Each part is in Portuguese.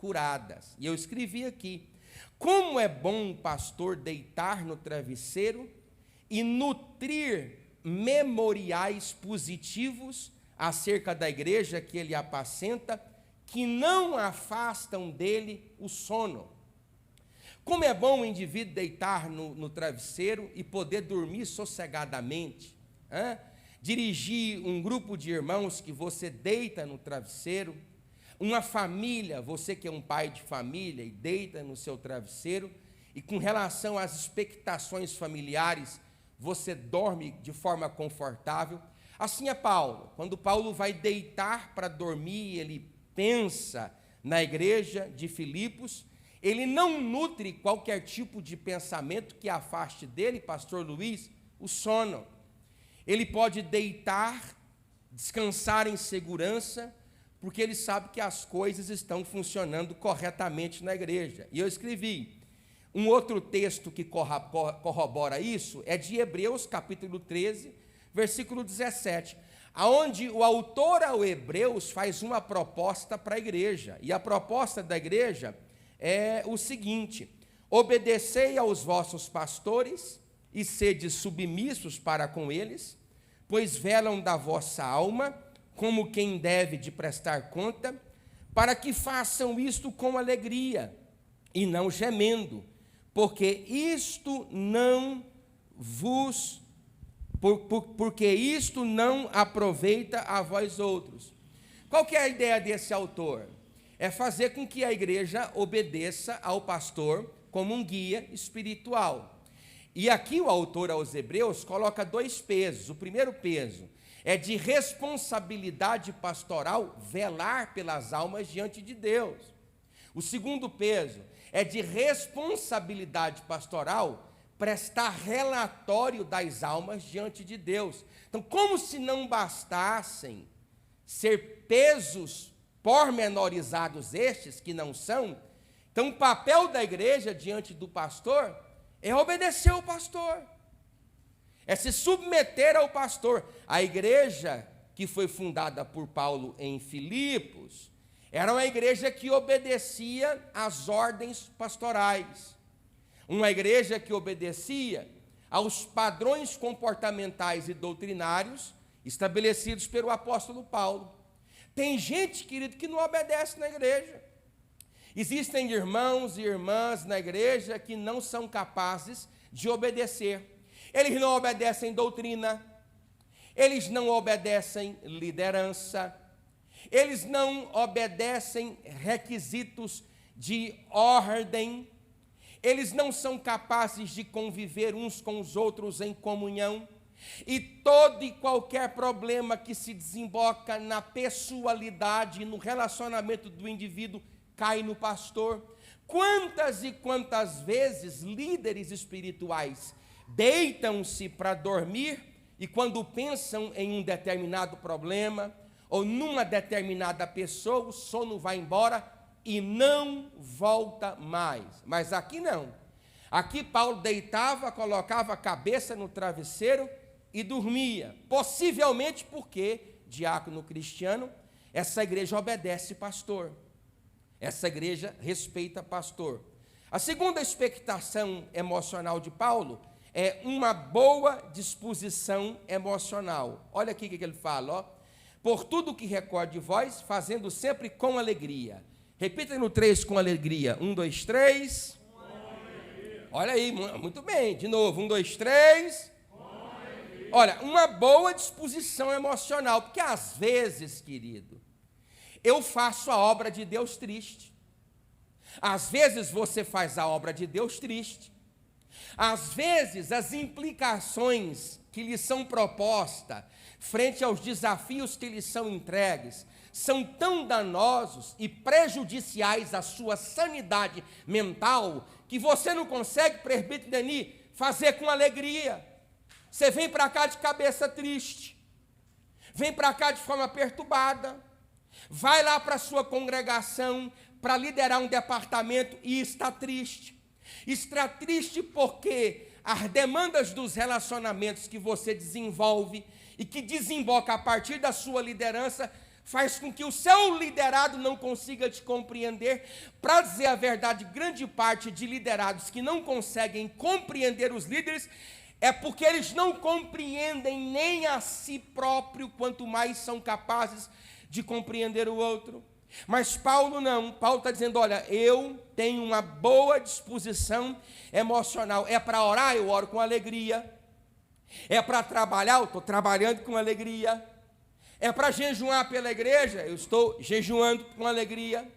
curadas. E eu escrevi aqui: como é bom o pastor deitar no travesseiro e nutrir memoriais positivos acerca da igreja que ele apacenta, que não afastam dele o sono. Como é bom o indivíduo deitar no travesseiro e poder dormir sossegadamente, dirigir um grupo de irmãos que você deita no travesseiro, uma família, você que é um pai de família e deita no seu travesseiro, e com relação às expectações familiares, você dorme de forma confortável. Assim é Paulo. Quando Paulo vai deitar para dormir, ele pensa na igreja de Filipos, ele não nutre qualquer tipo de pensamento que afaste dele, pastor Luiz, o sono. Ele pode deitar, descansar em segurança, porque ele sabe que as coisas estão funcionando corretamente na igreja. E eu escrevi um outro texto que corrobora isso, é de Hebreus, capítulo 13, versículo 17, aonde o autor ao Hebreus faz uma proposta para a igreja. E a proposta da igreja é o seguinte: obedecei aos vossos pastores e sede submissos para com eles, pois velam da vossa alma, como quem deve de prestar conta, para que façam isto com alegria e não gemendo, porque isto não aproveita a vós outros. Qual que é a ideia desse autor? É fazer com que a igreja obedeça ao pastor como um guia espiritual. E aqui o autor aos Hebreus coloca dois pesos. O primeiro peso é de responsabilidade pastoral, velar pelas almas diante de Deus. O segundo peso é de responsabilidade pastoral, prestar relatório das almas diante de Deus. Então, como se não bastassem ser pesos pormenorizados estes, que não são, então o papel da igreja diante do pastor é obedecer ao pastor, é se submeter ao pastor. A igreja que foi fundada por Paulo em Filipos era uma igreja que obedecia às ordens pastorais, uma igreja que obedecia aos padrões comportamentais e doutrinários estabelecidos pelo apóstolo Paulo. Tem gente, querido, que não obedece na igreja. Existem irmãos e irmãs na igreja que não são capazes de obedecer. Eles não obedecem doutrina, eles não obedecem liderança, eles não obedecem requisitos de ordem, eles não são capazes de conviver uns com os outros em comunhão, e todo e qualquer problema que se desemboca na pessoalidade e no relacionamento do indivíduo cai no pastor. Quantas e quantas vezes líderes espirituais deitam-se para dormir e quando pensam em um determinado problema ou numa determinada pessoa, o sono vai embora e não volta mais. Mas aqui não. Aqui Paulo deitava, colocava a cabeça no travesseiro e dormia. Possivelmente porque, diácono cristiano, essa igreja obedece pastor. Essa igreja respeita pastor. A segunda expectação emocional de Paulo é uma boa disposição emocional. Olha aqui o que ele fala, ó. Por tudo que recorde de vós, fazendo sempre com alegria. Repita no 3 com alegria. 1, 2, 3. Olha aí, muito bem. De novo, 1, 2, 3. Olha, uma boa disposição emocional, porque às vezes, querido, eu faço a obra de Deus triste. Às vezes você faz a obra de Deus triste. Às vezes as implicações que lhe são propostas frente aos desafios que lhe são entregues são tão danosos e prejudiciais à sua sanidade mental que você não consegue, presbítero Denis, fazer com alegria. Você vem para cá de cabeça triste, vem para cá de forma perturbada, vai lá para a sua congregação para liderar um departamento e está triste. Está triste porque as demandas dos relacionamentos que você desenvolve e que desemboca a partir da sua liderança faz com que o seu liderado não consiga te compreender. Para dizer a verdade, grande parte de liderados que não conseguem compreender os líderes é porque eles não compreendem nem a si próprio, quanto mais são capazes de compreender o outro. Mas Paulo não, Paulo está dizendo, olha, eu tenho uma boa disposição emocional, é para orar, eu oro com alegria, é para trabalhar, eu estou trabalhando com alegria, é para jejuar pela igreja, eu estou jejuando com alegria,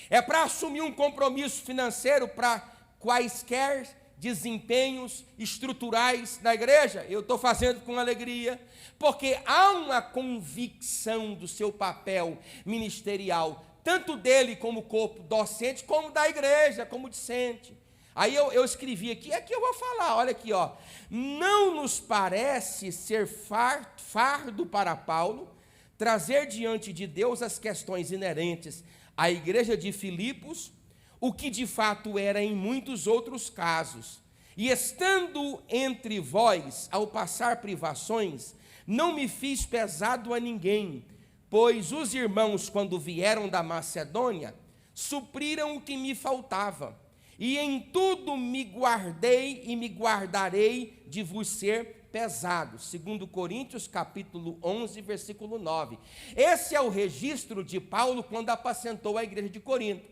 é para assumir um compromisso financeiro para quaisquer desempenhos estruturais da igreja, eu estou fazendo com alegria, porque há uma convicção do seu papel ministerial, tanto dele como corpo docente, como da igreja, como discente. Aí eu escrevi aqui eu vou falar, olha aqui, ó. Não nos parece ser fardo para Paulo trazer diante de Deus as questões inerentes à igreja de Filipos, o que de fato era em muitos outros casos. E estando entre vós, ao passar privações, não me fiz pesado a ninguém, pois os irmãos, quando vieram da Macedônia, supriram o que me faltava. E em tudo me guardei e me guardarei de vos ser pesado. 2 Coríntios, capítulo 11, versículo 9. Esse é o registro de Paulo quando apacentou a igreja de Corinto.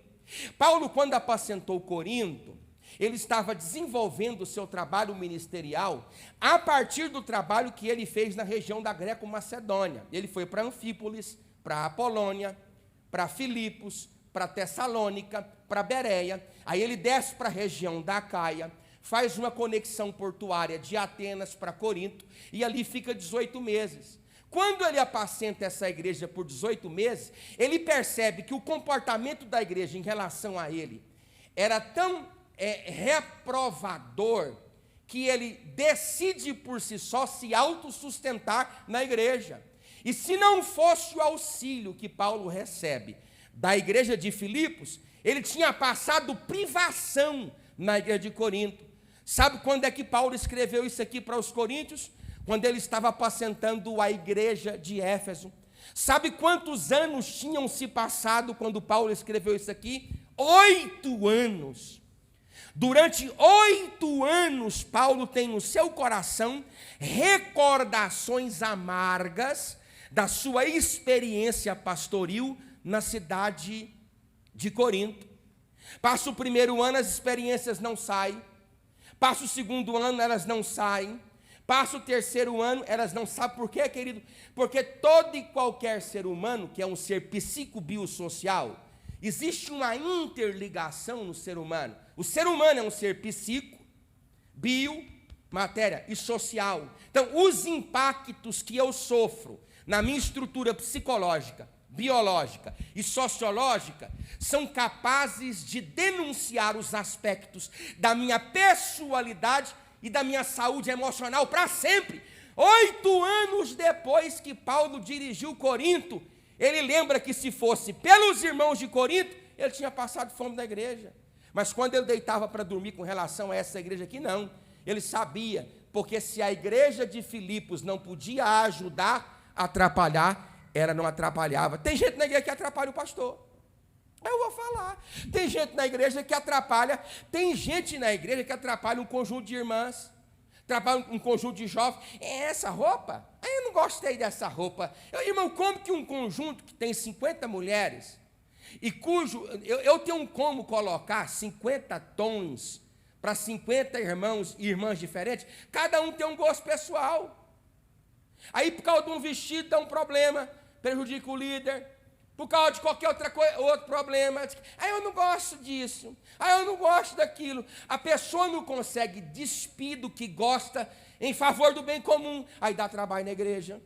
Paulo, quando apacentou Corinto, ele estava desenvolvendo o seu trabalho ministerial a partir do trabalho que ele fez na região da Greco-Macedônia. Ele foi para Anfípolis, para Apolônia, para Filipos, para Tessalônica, para Bereia. Aí ele desce para a região da Acaia, faz uma conexão portuária de Atenas para Corinto, e ali fica 18 meses. Quando ele apacenta essa igreja por 18 meses, ele percebe que o comportamento da igreja em relação a ele era tão reprovador, que ele decide por si só se autossustentar na igreja. E se não fosse o auxílio que Paulo recebe da igreja de Filipos, ele tinha passado privação na igreja de Corinto. Sabe quando é que Paulo escreveu isso aqui para os coríntios? Quando ele estava apacentando a igreja de Éfeso. Sabe quantos anos tinham se passado quando Paulo escreveu isso aqui? 8 anos. Durante 8 anos, Paulo tem no seu coração recordações amargas da sua experiência pastoril na cidade de Corinto. Passa o primeiro ano, as experiências não saem. Passa o segundo ano, elas não saem. Passa o terceiro ano, elas não sabem. Por quê, querido? Porque todo e qualquer ser humano, que é um ser psico-biosocial, existe uma interligação no ser humano. O ser humano é um ser psíquico, bio, matéria e social. Então, os impactos que eu sofro na minha estrutura psicológica, biológica e sociológica são capazes de denunciar os aspectos da minha pessoalidade e da minha saúde emocional para sempre. 8 anos depois que Paulo dirigiu Corinto, ele lembra que se fosse pelos irmãos de Corinto, ele tinha passado fome da igreja. Mas quando ele deitava para dormir com relação a essa igreja aqui, não. Ele sabia, porque se a igreja de Filipos não podia ajudar, atrapalhar, ela não atrapalhava. Tem gente na igreja que atrapalha o pastor. Eu vou falar. Tem gente na igreja que atrapalha, tem gente na igreja que atrapalha um conjunto de irmãs, atrapalha um conjunto de jovens. É essa roupa? Eu não gostei dessa roupa. Irmão, como que um conjunto que tem 50 mulheres, e cujo, eu tenho como colocar 50 tons para 50 irmãos e irmãs diferentes, cada um tem um gosto pessoal. Aí por causa de um vestido dá um problema, prejudica o líder. Por causa de qualquer outro problema. Eu não gosto disso. Eu não gosto daquilo. A pessoa não consegue despir do que gosta em favor do bem comum. Aí dá trabalho na igreja.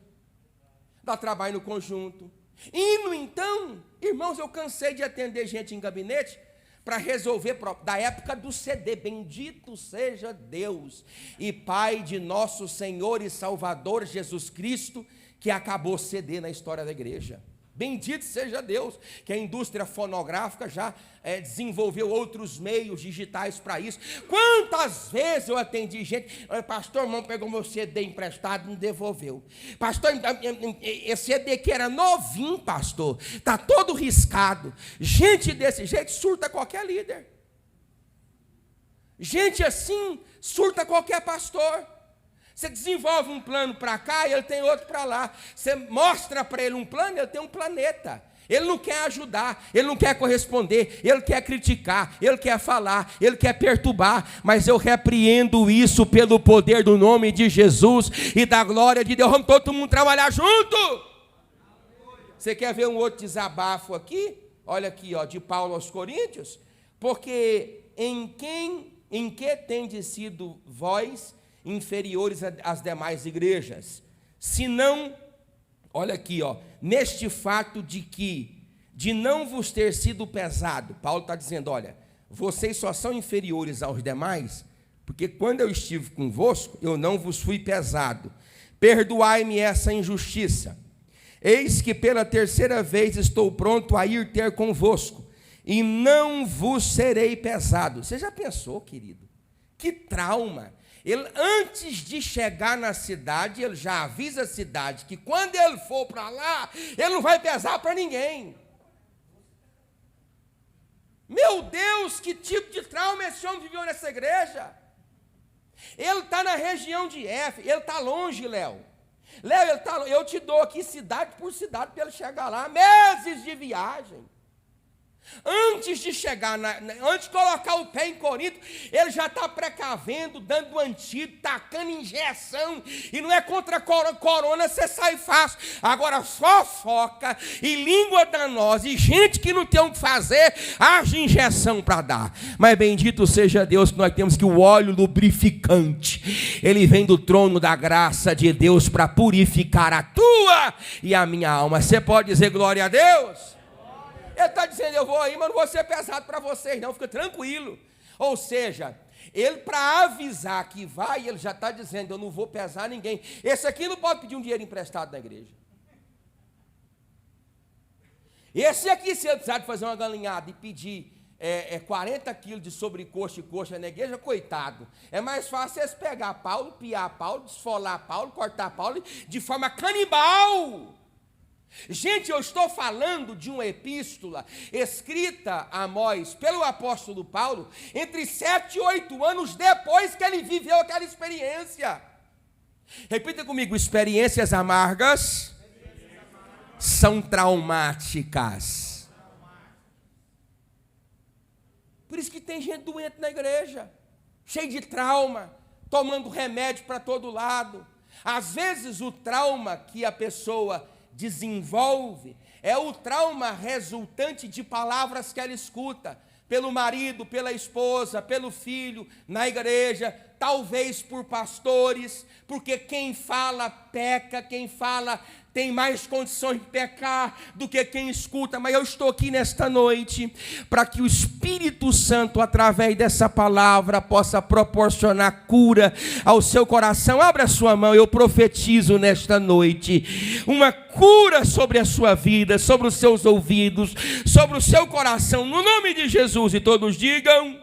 Dá trabalho no conjunto. E, no então, irmãos, eu cansei de atender gente em gabinete para resolver, da época do CD, bendito seja Deus e Pai de nosso Senhor e Salvador Jesus Cristo, que acabou CD na história da igreja. Bendito seja Deus, que a indústria fonográfica já desenvolveu outros meios digitais para isso. Quantas vezes eu atendi gente, pastor, irmão, pegou meu CD emprestado e não devolveu. Pastor, esse CD que era novinho, pastor, está todo riscado. Gente desse jeito surta qualquer líder. Gente assim surta qualquer pastor. Você desenvolve um plano para cá e ele tem outro para lá. Você mostra para ele um plano, ele tem um planeta. Ele não quer ajudar, ele não quer corresponder, ele quer criticar, ele quer falar, ele quer perturbar. Mas eu repreendo isso pelo poder do nome de Jesus e da glória de Deus. Vamos todo mundo trabalhar junto. Você quer ver um outro desabafo aqui? Olha aqui, ó, de Paulo aos Coríntios. Porque em que tendes sido vós inferiores às demais igrejas, senão, olha aqui, ó, neste fato de não vos ter sido pesado. Paulo está dizendo, olha, vocês só são inferiores aos demais, porque quando eu estive convosco, eu não vos fui pesado. Perdoai-me essa injustiça. Eis que pela terceira vez estou pronto a ir ter convosco, e não vos serei pesado. Você já pensou, querido? Que trauma! Ele, antes de chegar na cidade, ele já avisa a cidade que quando ele for para lá, ele não vai pesar para ninguém. Meu Deus, que tipo de trauma esse homem viveu nessa igreja? Ele está na região de Éfeso, ele está longe, Léo. Léo, eu te dou aqui cidade por cidade para ele chegar lá, meses de viagem. Antes de chegar, antes de colocar o pé em Corinto, ele já está precavendo, dando antídoto, tacando injeção, e não é contra a corona, você sai fácil. Agora, fofoca e língua danosa, e gente que não tem o que fazer, haja injeção para dar. Mas bendito seja Deus que nós temos que o óleo lubrificante, ele vem do trono da graça de Deus para purificar a tua e a minha alma. Você pode dizer glória a Deus? Ele está dizendo, eu vou aí, mas não vou ser pesado para vocês, não, fica tranquilo. Ou seja, ele para avisar que vai, ele já está dizendo, eu não vou pesar ninguém. Esse aqui não pode pedir um dinheiro emprestado na igreja. Esse aqui, se ele precisar de fazer uma galinhada e pedir 40 quilos de sobrecoxa e coxa na igreja, coitado. É mais fácil eles pegar Paulo, piar Paulo, desfolar Paulo, cortar Paulo de forma canibal. Gente, eu estou falando de uma epístola escrita a Amós pelo apóstolo Paulo entre 7 e 8 anos depois que ele viveu aquela experiência. Repita comigo, experiências amargas são traumáticas. Por isso que tem gente doente na igreja, cheio de trauma, tomando remédio para todo lado. Às vezes o trauma que a pessoa desenvolve é o trauma resultante de palavras que ela escuta pelo marido, pela esposa, pelo filho, na igreja, talvez por pastores, porque quem fala peca, quem fala tem mais condições de pecar do que quem escuta. Mas eu estou aqui nesta noite para que o Espírito Santo, através dessa palavra, possa proporcionar cura ao seu coração. Abra a sua mão, eu profetizo nesta noite uma cura sobre a sua vida, sobre os seus ouvidos, sobre o seu coração, no nome de Jesus. E todos digam...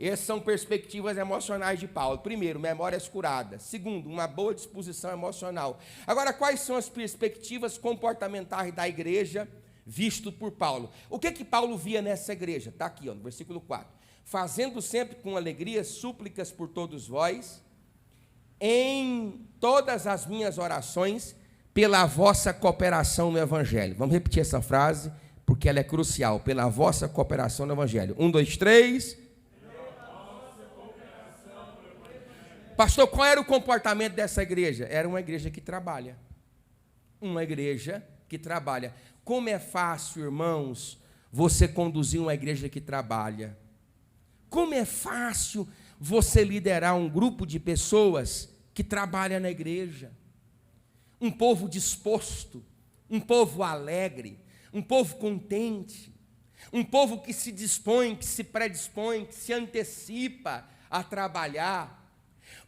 Essas são perspectivas emocionais de Paulo. Primeiro, memórias curadas. Segundo, uma boa disposição emocional. Agora, quais são as perspectivas comportamentais da igreja visto por Paulo? O que Paulo via nessa igreja? Está aqui, ó, no versículo 4. Fazendo sempre com alegria súplicas por todos vós, em todas as minhas orações, pela vossa cooperação no Evangelho. Vamos repetir essa frase, porque ela é crucial. Pela vossa cooperação no Evangelho. 1, 2, 3... Pastor, qual era o comportamento dessa igreja? Era uma igreja que trabalha. Uma igreja que trabalha. Como é fácil, irmãos, você conduzir uma igreja que trabalha. Como é fácil você liderar um grupo de pessoas que trabalha na igreja. Um povo disposto, um povo alegre, um povo contente, um povo que se dispõe, que se predispõe, que se antecipa a trabalhar.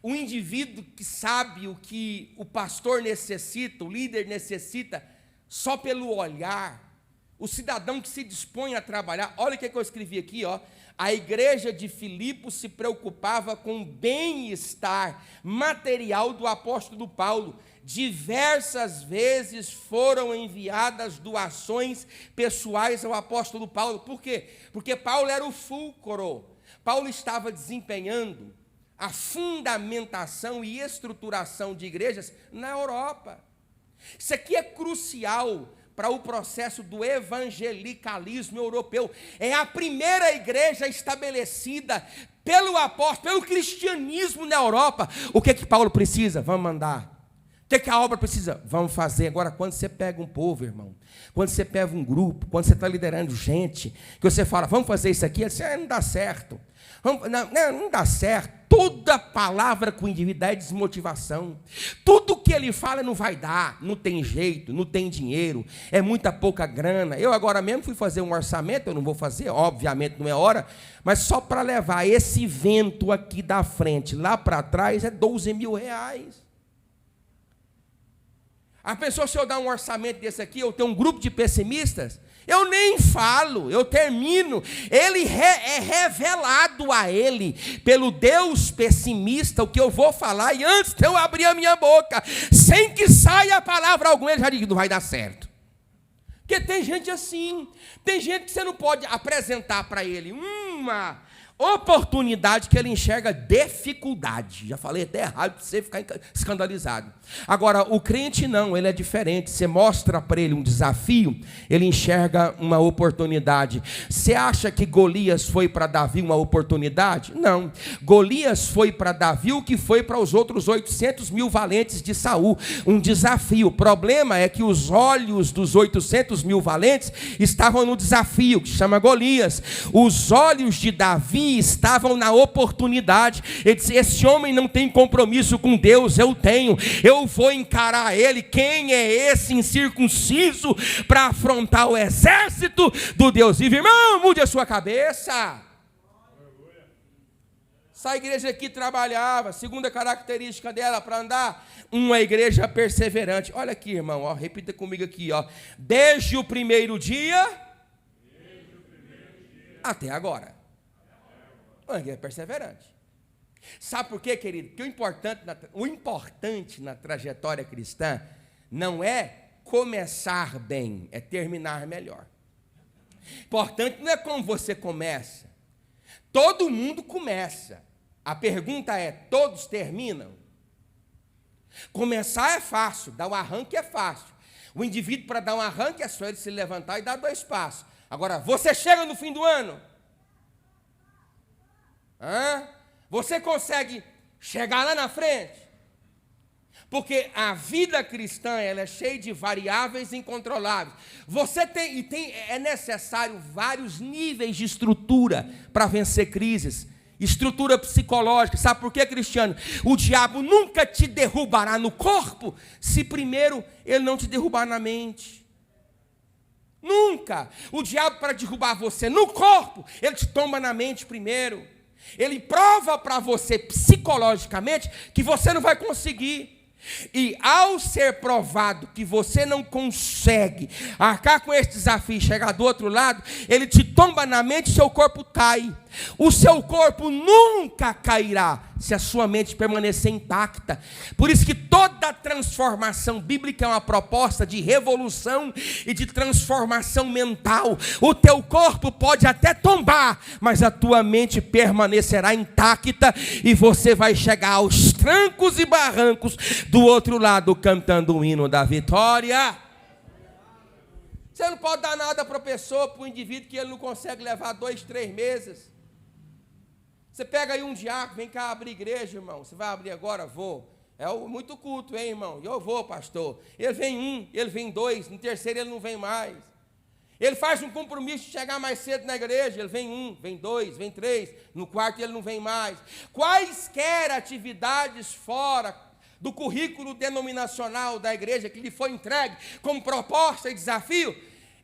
O indivíduo que sabe o que o pastor necessita, o líder necessita, só pelo olhar. O cidadão que se dispõe a trabalhar. Olha o que eu escrevi aqui, ó. A igreja de Filipos se preocupava com o bem-estar material do apóstolo Paulo. Diversas vezes foram enviadas doações pessoais ao apóstolo Paulo. Por quê? Porque Paulo era o fulcro. Paulo estava desempenhando a fundamentação e estruturação de igrejas na Europa. Isso aqui é crucial para o processo do evangelicalismo europeu. É a primeira igreja estabelecida pelo apóstolo, pelo cristianismo na Europa. O que Paulo precisa? Vamos mandar. O que a obra precisa? Vamos fazer. Agora, quando você pega um povo, irmão, quando você pega um grupo, quando você está liderando gente, que você fala, vamos fazer isso aqui, você não dá certo. Não dá certo. Toda palavra com o indivíduo dá é desmotivação. Tudo que ele fala não vai dar, não tem jeito, não tem dinheiro, é muita pouca grana. Eu agora mesmo fui fazer um orçamento, eu não vou fazer, obviamente não é hora, mas só para levar esse vento aqui da frente, lá para trás, é 12 mil reais. A pessoa, se eu dar um orçamento desse aqui, eu tenho um grupo de pessimistas, eu nem falo, eu termino. Ele é revelado a ele, pelo Deus pessimista, o que eu vou falar, e antes de eu abrir a minha boca, sem que saia a palavra alguma, ele já diz que não vai dar certo. Porque tem gente assim, tem gente que você não pode apresentar para ele uma oportunidade que ele enxerga dificuldade. Já falei até errado para você ficar escandalizado. Agora, o crente não, ele é diferente. Você mostra para ele um desafio, ele enxerga uma oportunidade. Você acha que Golias foi para Davi uma oportunidade? Não. Golias foi para Davi o que foi para os outros 800 mil valentes de Saul. Um desafio. O problema é que os olhos dos 800 mil valentes estavam no desafio, que se chama Golias. Os olhos de Davi estavam na oportunidade. Ele disse, esse homem não tem compromisso com Deus, eu tenho, eu vou encarar ele. Quem é esse incircunciso para afrontar o exército do Deus vivo? Irmão, mude a sua cabeça. Essa igreja aqui trabalhava, segunda característica dela para andar, uma igreja perseverante. Olha aqui, irmão, ó, repita comigo aqui, ó. Desde o primeiro dia até agora. Uma igreja perseverante. Sabe por quê, querido? Porque o importante na trajetória cristã não é começar bem, é terminar melhor. Importante não é como você começa. Todo mundo começa. A pergunta é, todos terminam? Começar é fácil, dar um arranque é fácil. O indivíduo, para dar um arranque, é só ele se levantar e dar 2 passos. Agora, você chega no fim do ano? Você consegue chegar lá na frente? Porque a vida cristã, ela é cheia de variáveis incontroláveis. É necessário vários níveis de estrutura para vencer crises. Estrutura psicológica. Sabe por quê, Cristiano? O diabo nunca te derrubará no corpo se primeiro ele não te derrubar na mente. Nunca. O diabo, para derrubar você no corpo, ele te toma na mente primeiro. Ele prova para você psicologicamente que você não vai conseguir. E ao ser provado que você não consegue arcar com esse desafio e chegar do outro lado, ele te tomba na mente e seu corpo cai. O seu corpo nunca cairá se a sua mente permanecer intacta. Por isso que toda transformação bíblica é uma proposta de revolução e de transformação mental. O teu corpo pode até tombar, mas a tua mente permanecerá intacta e você vai chegar aos trancos e barrancos do outro lado cantando o hino da vitória. Você não pode dar nada para a pessoa, para o indivíduo, que ele não consegue levar 2, 3 meses. Você pega aí um diácono, vem cá abrir igreja, irmão. Você vai abrir agora? Vou. É muito culto, hein, irmão? Eu vou, pastor. Ele vem ele vem 2, no terceiro ele não vem mais. Ele faz um compromisso de chegar mais cedo na igreja, ele vem 1, vem 2, vem 3, no quarto ele não vem mais. Quaisquer atividades fora do currículo denominacional da igreja que lhe foi entregue como proposta e desafio,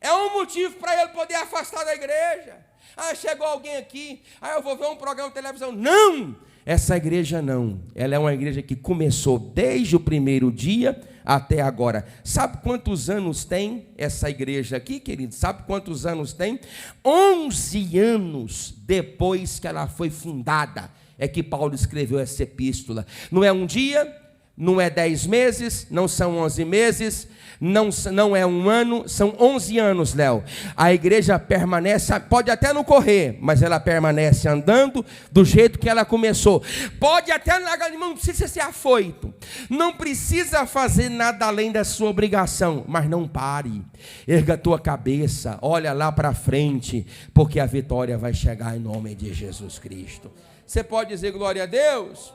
É um motivo para ele poder afastar da igreja. Ah, chegou alguém aqui, eu vou ver um programa de televisão. Não! Essa igreja não. Ela é uma igreja que começou desde o primeiro dia até agora. Sabe quantos anos tem essa igreja aqui, querido? Sabe quantos anos tem? 11 anos depois que ela foi fundada é que Paulo escreveu essa epístola. Não é um dia, não é 10 meses, não são 11 meses, não é um ano, são 11 anos, Léo. A igreja permanece, pode até não correr, mas ela permanece andando do jeito que ela começou. Pode até largar de mão, não precisa ser afoito, não precisa fazer nada além da sua obrigação, mas não pare, erga a tua cabeça, olha lá para frente, porque a vitória vai chegar em nome de Jesus Cristo. Você pode dizer glória a Deus?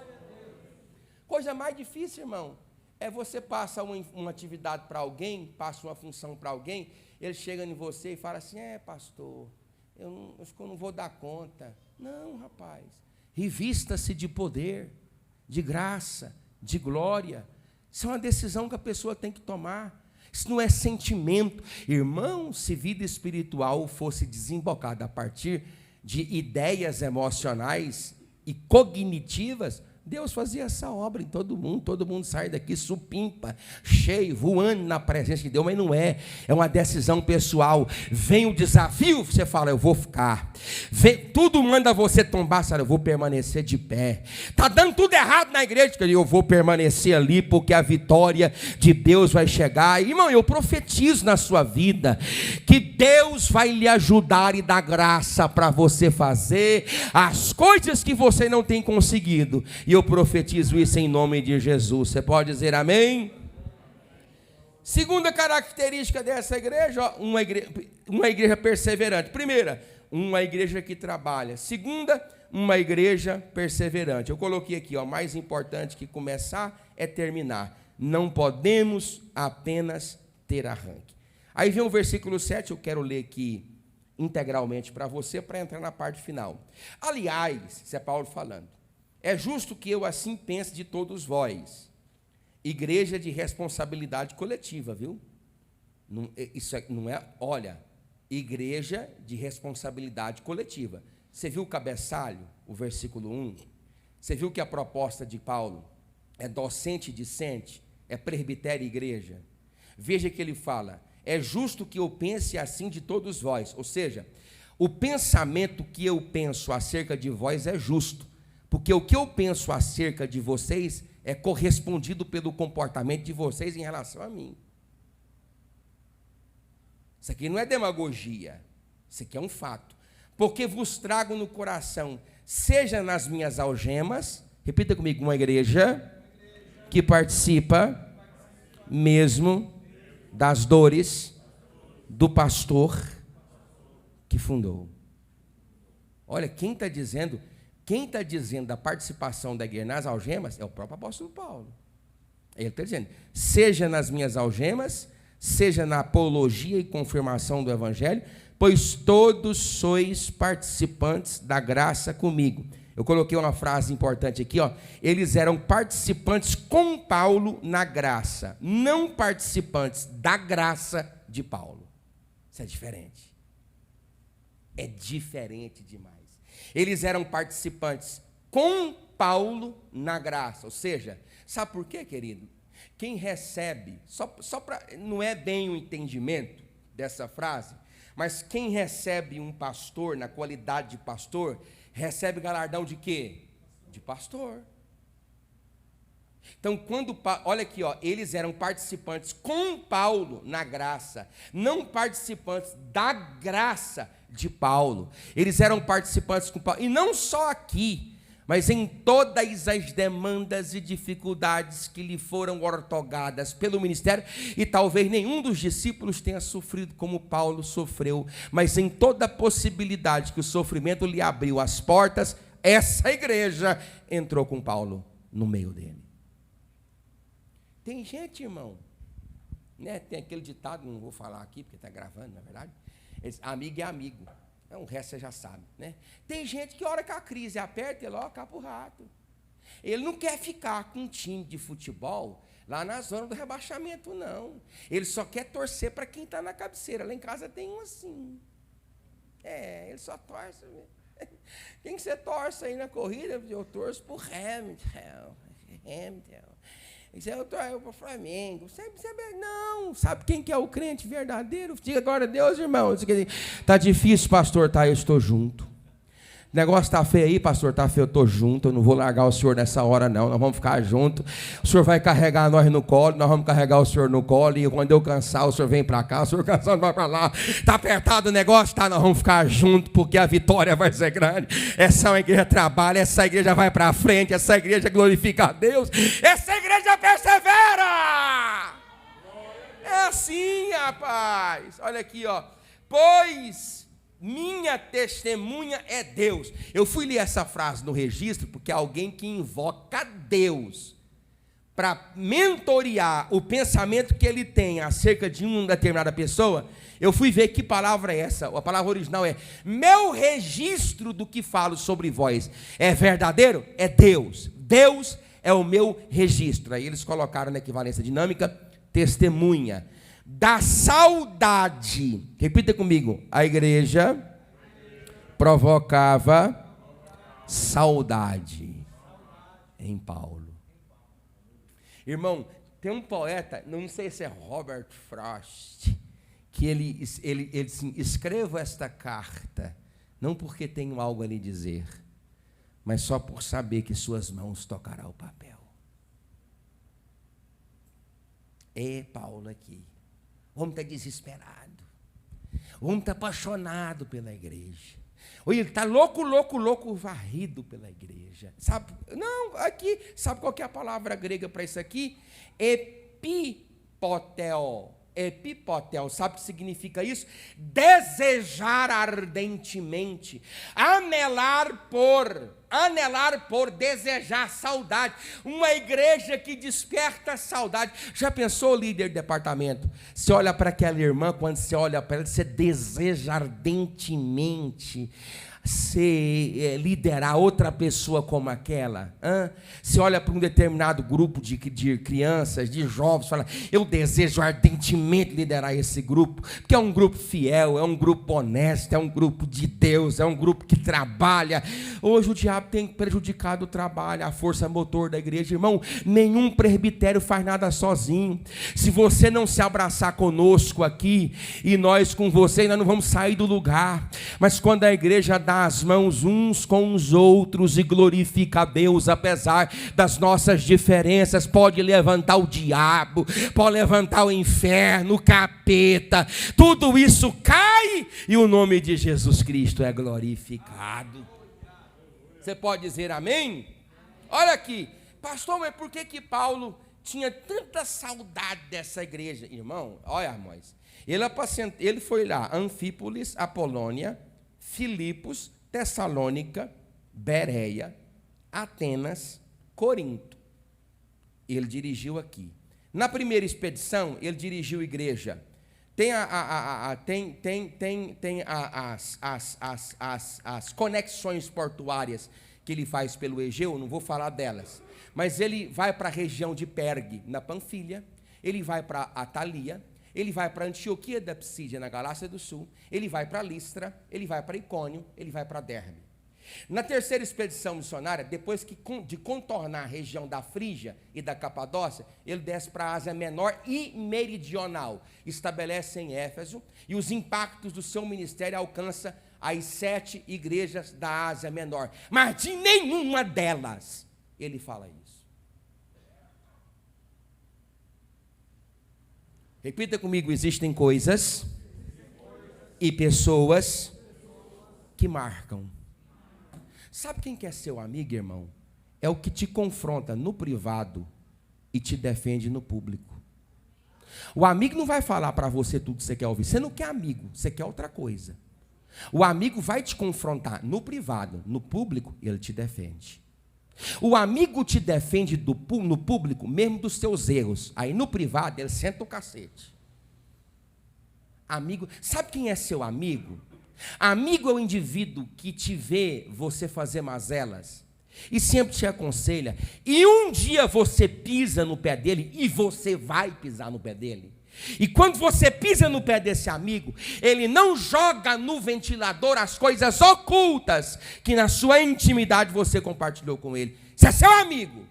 Coisa mais difícil, irmão, é você passar uma atividade para alguém, passa uma função para alguém, ele chega em você e fala assim, pastor, eu não vou dar conta. Não, rapaz, revista-se de poder, de graça, de glória. Isso é uma decisão que a pessoa tem que tomar. Isso não é sentimento. Irmão, se vida espiritual fosse desembocada a partir de ideias emocionais e cognitivas, Deus fazia essa obra em todo mundo sai daqui supimpa, cheio, voando na presença de Deus, mas não é uma decisão pessoal. Vem o desafio, você fala, eu vou ficar. Tudo manda você tombar, sabe, eu vou permanecer de pé. Está dando tudo errado na igreja, eu vou permanecer ali, porque a vitória de Deus vai chegar. Irmão, eu profetizo na sua vida, que Deus vai lhe ajudar e dar graça para você fazer as coisas que você não tem conseguido. E eu profetizo isso em nome de Jesus. Você pode dizer amém? Segunda característica dessa igreja, uma igreja perseverante. Primeira, uma igreja que trabalha. Segunda, uma igreja perseverante. Eu coloquei aqui, mais importante que começar é terminar. Não podemos apenas ter arranque. Aí vem o versículo 7, eu quero ler aqui integralmente para você, para entrar na parte final. Aliás, isso é Paulo falando, é justo que eu assim pense de todos vós. Igreja de responsabilidade coletiva, viu? Isso não é, olha, igreja de responsabilidade coletiva. Você viu o cabeçalho, o versículo 1? Você viu que a proposta de Paulo é docente e discente, é presbitério e igreja? Veja que ele fala, é justo que eu pense assim de todos vós. Ou seja, o pensamento que eu penso acerca de vós é justo. Porque o que eu penso acerca de vocês é correspondido pelo comportamento de vocês em relação a mim. Isso aqui não é demagogia, isso aqui é um fato. Porque vos trago no coração, seja nas minhas algemas, repita comigo, uma igreja que participa mesmo das dores do pastor que fundou. Olha, quem está dizendo da participação da igreja nas algemas é o próprio apóstolo Paulo. Ele está dizendo, seja nas minhas algemas, seja na apologia e confirmação do evangelho, pois todos sois participantes da graça comigo. Eu coloquei uma frase importante aqui, eles eram participantes com Paulo na graça, não participantes da graça de Paulo. Isso é diferente. É diferente demais. Eles eram participantes com Paulo na graça. Ou seja, sabe por quê, querido? Quem recebe, não é bem o entendimento dessa frase, mas quem recebe um pastor na qualidade de pastor, recebe galardão de quê? De pastor. Então, olha aqui, eles eram participantes com Paulo na graça, não participantes da graça de Paulo. Eles eram participantes com Paulo, e não só aqui, mas em todas as demandas e dificuldades que lhe foram ortogadas pelo ministério, e talvez nenhum dos discípulos tenha sofrido como Paulo sofreu, mas em toda possibilidade que o sofrimento lhe abriu as portas, essa igreja entrou com Paulo no meio dele. Tem gente, irmão, né? Tem aquele ditado, não vou falar aqui porque está gravando, na verdade. Diz, amigo é amigo, o resto você já sabe, né? Tem gente que a hora que a crise aperta, ele capa o rato. Ele não quer ficar com um time de futebol lá na zona do rebaixamento, não. Ele só quer torcer para quem está na cabeceira. Lá em casa tem um assim. Ele só torce. Quem que você torce aí na corrida? Eu torço para o Hamilton. Eu torço para o Flamengo. Não, sabe quem que é o crente verdadeiro? Diga agora a Deus, irmão. Está difícil, pastor, tá? Eu estou junto. O negócio está feio aí, pastor, está feio, eu estou junto, eu não vou largar o senhor nessa hora não, nós vamos ficar juntos, o senhor vai carregar nós no colo, nós vamos carregar o senhor no colo, e quando eu cansar, o senhor vem para cá, o senhor cansado vai para lá, está apertado o negócio, tá, nós vamos ficar juntos, porque a vitória vai ser grande, essa igreja trabalha, essa igreja vai para frente, essa igreja glorifica a Deus, essa igreja persevera, é assim, rapaz, olha aqui, ó, pois minha testemunha é Deus. Eu fui ler essa frase no registro porque é alguém que invoca Deus para mentorear o pensamento que ele tem acerca de uma determinada pessoa. Eu fui ver que palavra é essa. A palavra original é: meu registro do que falo sobre vós é verdadeiro? É Deus. Deus é o meu registro. Aí eles colocaram na equivalência dinâmica testemunha da saudade. Repita comigo. A igreja provocava saudade em Paulo. Irmão, tem um poeta, não sei se é Robert Frost, que ele assim, escreva esta carta, não porque tenho algo a lhe dizer, mas só por saber que suas mãos tocarão o papel. Paulo aqui. O homem está desesperado. O homem está apaixonado pela igreja. Ele está louco, varrido pela igreja. Sabe? Não, aqui, sabe qual que é a palavra grega para isso aqui? Epipotel. Epipotel, sabe o que significa isso? Desejar ardentemente, anelar por, desejar saudade. Uma igreja que desperta saudade. Já pensou, líder de departamento? Você olha para aquela irmã, quando você olha para ela, você deseja ardentemente liderar outra pessoa como aquela. Você olha para um determinado grupo de crianças, de jovens, fala: eu desejo ardentemente liderar esse grupo, porque é um grupo fiel, é um grupo honesto, é um grupo de Deus, é um grupo que trabalha. Hoje o diabo tem prejudicado o trabalho, a força motor da igreja. Irmão, nenhum presbitério faz nada sozinho. Se você não se abraçar conosco aqui, e nós com você, nós não vamos sair do lugar. Mas quando a igreja dá as mãos uns com os outros e glorifica a Deus, apesar das nossas diferenças, pode levantar o diabo, pode levantar o inferno, o capeta, tudo isso cai e o nome de Jesus Cristo é glorificado. Você pode dizer amém? Olha aqui, pastor, mas por que Paulo tinha tanta saudade dessa igreja? Irmão, olha, irmãos, ele foi lá, Anfípolis, Apolônia, Filipos, Tessalônica, Bereia, Atenas, Corinto. Ele dirigiu aqui. Na primeira expedição, ele dirigiu igreja. Tem as conexões portuárias que ele faz pelo Egeu, não vou falar delas. Mas ele vai para a região de Pergue, na Panfilha. Ele vai para Atalia. Ele vai para Antioquia da Psídia, na Galácia do Sul, ele vai para Listra, ele vai para Icônio, ele vai para Derbe. Na terceira expedição missionária, depois de contornar a região da Frígia e da Capadócia, ele desce para a Ásia Menor e Meridional, estabelece em Éfeso, e os impactos do seu ministério alcançam as 7 igrejas da Ásia Menor, mas de nenhuma delas ele fala isso. Repita comigo: existem coisas e pessoas que marcam. Sabe quem quer ser seu amigo, irmão? É o que te confronta no privado e te defende no público. O amigo não vai falar para você tudo que você quer ouvir. Você não quer amigo, você quer outra coisa. O amigo vai te confrontar no privado, no público ele te defende. O amigo te defende no público, mesmo dos seus erros. Aí no privado ele senta o cacete. Amigo, sabe quem é seu amigo? Amigo é o indivíduo que te vê você fazer mazelas e sempre te aconselha, e um dia você pisa no pé dele, e você vai pisar no pé dele. E quando você pisa no pé desse amigo, ele não joga no ventilador as coisas ocultas que na sua intimidade você compartilhou com ele. Você é seu amigo.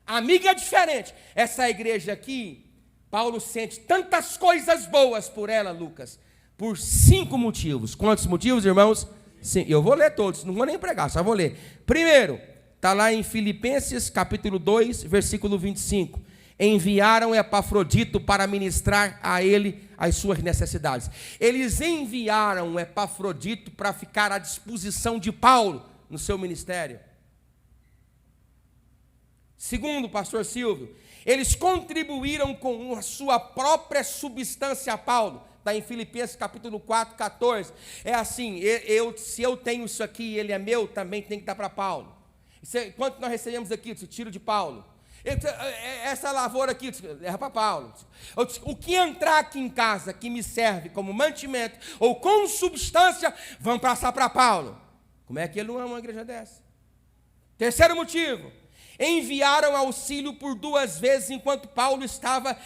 Amigo é diferente. Essa igreja aqui, Paulo sente tantas coisas boas por ela, Lucas, por 5 motivos. Quantos motivos, irmãos? Sim, eu vou ler todos, não vou nem pregar, só vou ler. Primeiro, está lá em Filipenses, capítulo 2, versículo 25. Enviaram Epafrodito para ministrar a ele as suas necessidades. Eles enviaram Epafrodito para ficar à disposição de Paulo no seu ministério. Segundo, pastor Silvio, eles contribuíram com a sua própria substância a Paulo. Está em Filipenses capítulo 4, 14. É assim, se eu tenho isso aqui e ele é meu, também tem que dar para Paulo. Quanto nós recebemos aqui? Tiro de Paulo. Essa lavoura aqui, leva para Paulo. O que entrar aqui em casa, que me serve como mantimento ou com substância, vão passar para Paulo. Como é que ele não ama uma igreja dessa? Terceiro motivo, enviaram auxílio por 2 vezes enquanto Paulo estava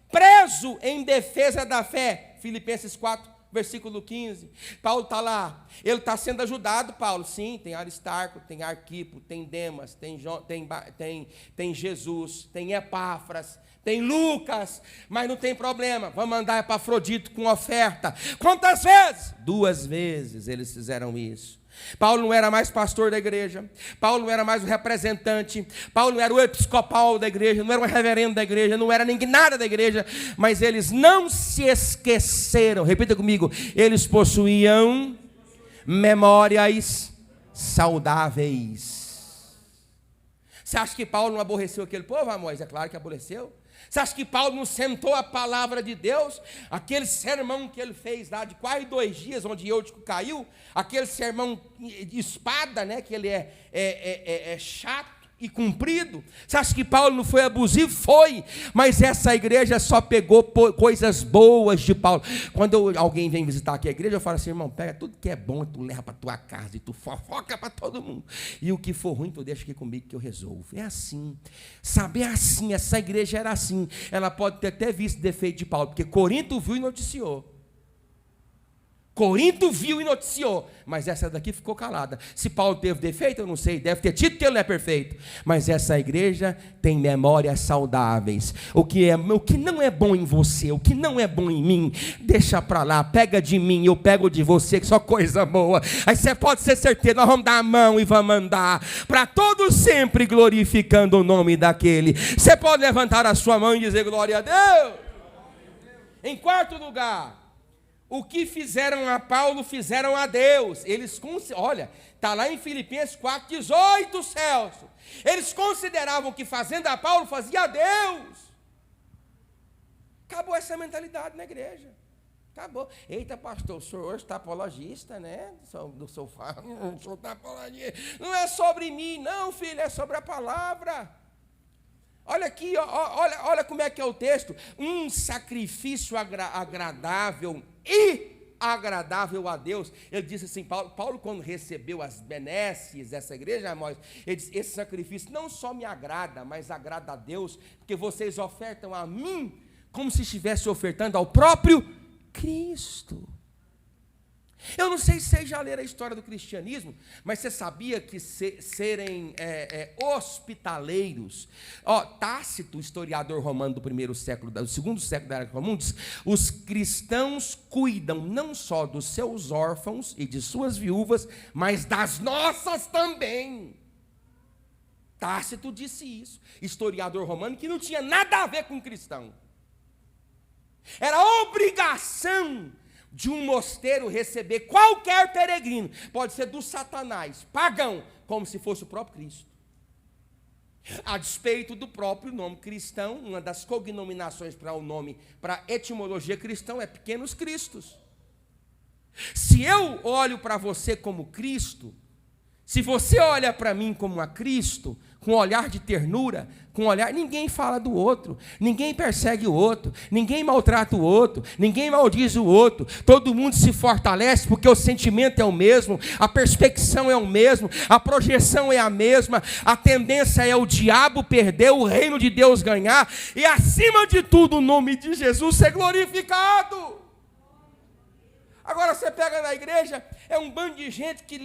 preso em defesa da fé. Filipenses 4, versículo 15. Paulo está lá, ele está sendo ajudado, Paulo. Sim, tem Aristarco, tem Arquipo, tem Demas, tem Jesus, tem Epáfras, tem Lucas, mas não tem problema, vamos mandar Epafrodito com oferta. Quantas vezes? 2 vezes eles fizeram isso. Paulo não era mais pastor da igreja, Paulo não era mais o representante, Paulo não era o episcopal da igreja, não era o reverendo da igreja, não era ninguém, nada da igreja, mas eles não se esqueceram, repita comigo, eles possuíam memórias saudáveis. Você acha que Paulo não aborreceu aquele povo, Amós? É claro que aborreceu. Você acha que Paulo não sentou a palavra de Deus? Aquele sermão que ele fez lá de quase 2 dias, onde Eutico caiu, aquele sermão de espada, né, que ele é chato e comprido. Você acha que Paulo não foi abusivo? Foi, mas essa igreja só pegou coisas boas de Paulo. Quando alguém vem visitar aqui a igreja, eu falo assim, irmão, pega tudo que é bom, tu leva para tua casa e tu fofoca para todo mundo. E o que for ruim, tu deixa aqui comigo que eu resolvo. É assim, sabe, é assim, essa igreja era assim. Ela pode ter até visto defeito de Paulo, porque Corinto viu e noticiou. Corinto viu e noticiou, mas essa daqui ficou calada. Se Paulo teve defeito, eu não sei, deve ter tido, que ele não é perfeito, mas essa igreja tem memórias saudáveis. O que não é bom em você, o que não é bom em mim, deixa para lá, pega de mim, eu pego de você, que só coisa boa. Aí você pode ser certeza, nós vamos dar a mão e vamos andar para todos sempre glorificando o nome daquele. Você pode levantar a sua mão e dizer glória a Deus. Em quarto lugar, o que fizeram a Paulo, fizeram a Deus. Eles, olha, está lá em Filipenses 4, 18, Celso. Eles consideravam que fazendo a Paulo, fazia a Deus. Acabou essa mentalidade na igreja. Acabou. Eita, pastor, o senhor hoje está apologista, né? Do sofá, o senhor está apologista. Não é sobre mim, não, filho, é sobre a palavra. Olha aqui, olha como é que é o texto. Um sacrifício agradável e agradável a Deus. Ele disse assim, Paulo quando recebeu as benesses dessa igreja, ele disse, esse sacrifício não só me agrada, mas agrada a Deus, porque vocês ofertam a mim como se estivesse ofertando ao próprio Cristo. Eu não sei se vocês já leram a história do cristianismo, mas você sabia que serem hospitaleiros, Tácito, historiador romano do segundo século da Era Comum, diz, os cristãos cuidam não só dos seus órfãos e de suas viúvas, mas das nossas também. Tácito disse isso, historiador romano que não tinha nada a ver com cristão. Era obrigação de um mosteiro receber qualquer peregrino, pode ser do Satanás, pagão, como se fosse o próprio Cristo. A despeito do próprio nome cristão, uma das cognominações para o nome, para a etimologia cristão, é pequenos cristos. Se eu olho para você como Cristo, Se você olha para mim como a Cristo, com um olhar de ternura, com um olhar, ninguém fala do outro, ninguém persegue o outro, ninguém maltrata o outro, ninguém maldiz o outro, todo mundo se fortalece porque o sentimento é o mesmo, a perspecção é o mesmo, a projeção é a mesma, a tendência é o diabo perder, o reino de Deus ganhar, e acima de tudo o nome de Jesus ser glorificado. Agora você pega na igreja, é um bando de gente que...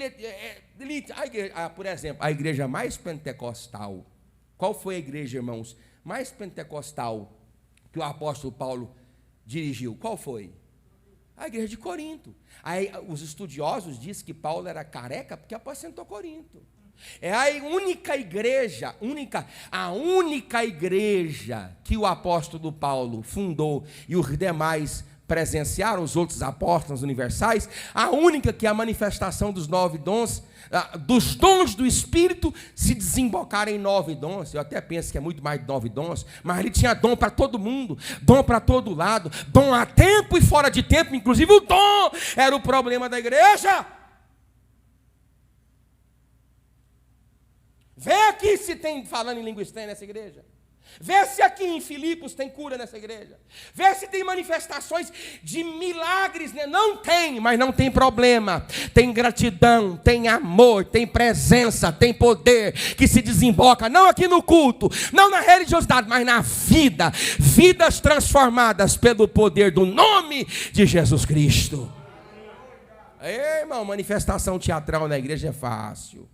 por exemplo, a igreja mais pentecostal. Qual foi a igreja, irmãos, mais pentecostal que o apóstolo Paulo dirigiu? Qual foi? A igreja de Corinto. Aí, os estudiosos dizem que Paulo era careca porque aposentou Corinto. É a única igreja que o apóstolo Paulo fundou e os demais presenciaram, os outros apóstolos universais, a única que é a manifestação dos 9 dons, dos dons do Espírito se desembocaram em 9 dons. Eu até penso que é muito mais de 9 dons, mas ele tinha dom para todo mundo, dom para todo lado, dom a tempo e fora de tempo, inclusive o dom era o problema da igreja. Vê aqui se tem falando em língua estranha nessa igreja. Vê se aqui em Filipos tem cura nessa igreja. Vê se tem manifestações de milagres. Não tem, mas não tem problema. Tem gratidão, tem amor, tem presença, tem poder que se desemboca, não aqui no culto, não na religiosidade, mas na vida. Vidas transformadas pelo poder do nome de Jesus Cristo. Ei, irmão, manifestação teatral na igreja é fácil.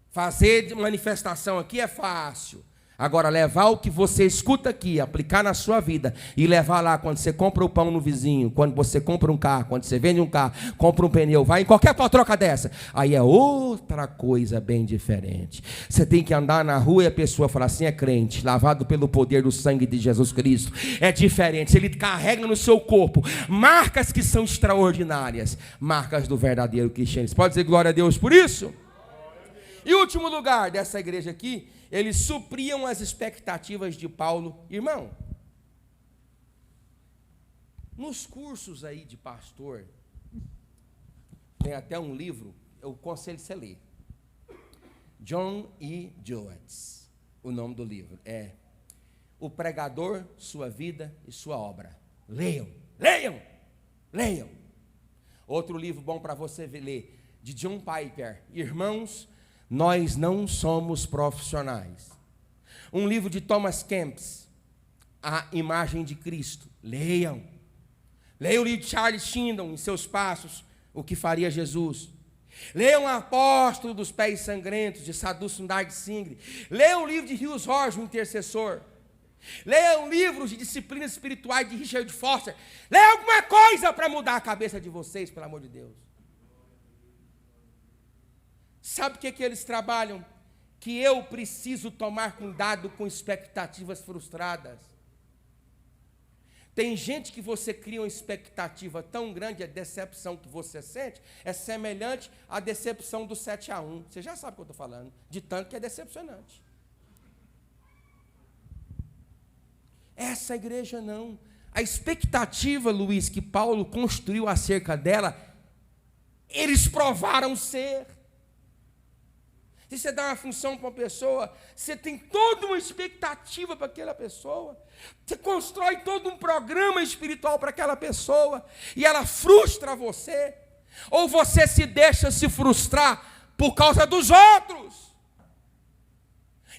Fazer manifestação aqui é fácil. Agora, levar o que você escuta aqui, aplicar na sua vida e levar lá quando você compra o pão no vizinho, quando você compra um carro, quando você vende um carro, compra um pneu, vai em qualquer troca dessa, aí é outra coisa bem diferente. Você tem que andar na rua e a pessoa falar assim, é crente, lavado pelo poder do sangue de Jesus Cristo. É diferente, ele carrega no seu corpo marcas que são extraordinárias, marcas do verdadeiro cristianismo. Pode dizer glória a Deus por isso? E o último lugar dessa igreja aqui, eles supriam as expectativas de Paulo. Irmão, nos cursos aí de pastor, tem até um livro, eu aconselho você a ler. John E. Jones, o nome do livro. É O Pregador, Sua Vida e Sua Obra. Leiam, leiam, leiam. Outro livro bom para você ler, de John Piper, Irmãos, Nós Não Somos Profissionais. Um livro de Thomas Kempis, A Imagem de Cristo. Leiam. Leiam o livro de Charles Shindon, Em Seus Passos, O que Faria Jesus. Leiam o Apóstolo dos Pés Sangrentos, de Sadhu Sundar Singh. Leiam o livro de Hughes Horge, O Intercessor. Leiam livros de disciplinas espirituais de Richard Foster. Leiam alguma coisa para mudar a cabeça de vocês, pelo amor de Deus. Sabe o que eles trabalham? Que eu preciso tomar cuidado com expectativas frustradas. Tem gente que você cria uma expectativa tão grande, a decepção que você sente é semelhante à decepção do 7-1. Você já sabe o que eu estou falando, de tanto que é decepcionante. Essa igreja não. A expectativa, Luiz, que Paulo construiu acerca dela, eles provaram ser. Se você dá uma função para uma pessoa, você tem toda uma expectativa para aquela pessoa. Você constrói todo um programa espiritual para aquela pessoa e ela frustra você. Ou você se deixa se frustrar por causa dos outros.